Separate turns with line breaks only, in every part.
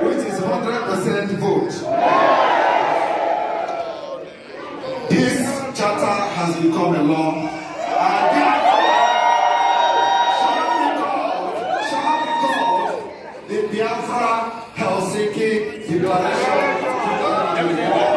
which is 100% vote. This charter has become a law, and therefore shall be called the Biafra Helsinki Declaration 2024.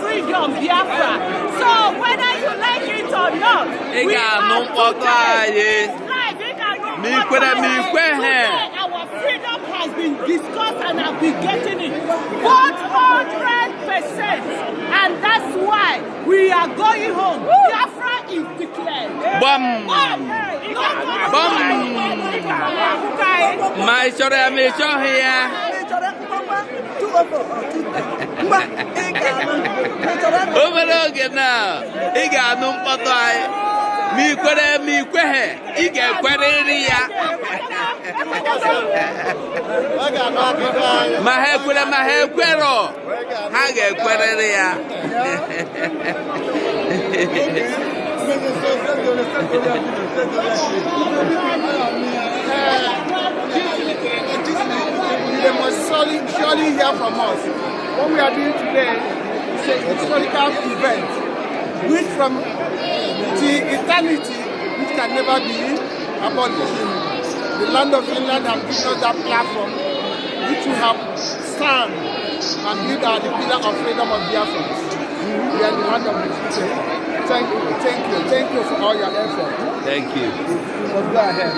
Freedom, Biafra. So whether you like it or not, we are today live. Our freedom has been discussed and have been getting it 100%, and that's why we are going home. Biafra is declared.
My here. Overlook now. He got no photo. Me quere, he get queria. My hair quero. I get queria.
They must surely hear from us. What we are doing today is a historical event, which from the eternity, which can never be abolished. The land of Finland has given us that platform, which we have stand and build the pillar of freedom of Biafra. We are the land of the future. Thank you for all your effort.
Thank you.
Let's go ahead.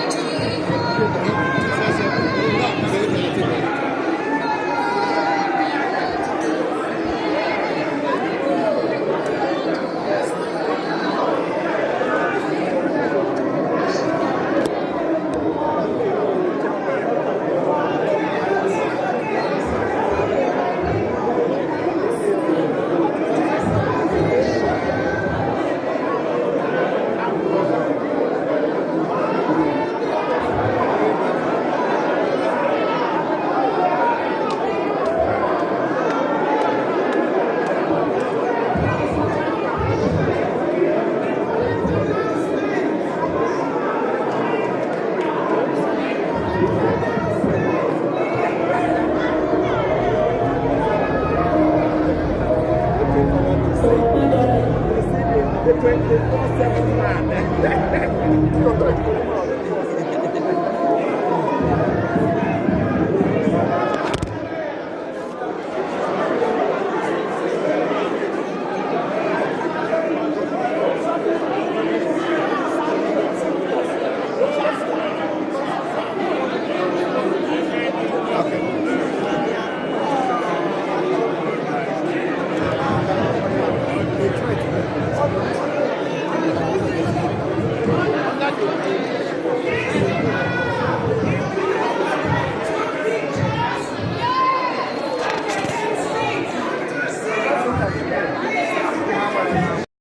The 24/7 man.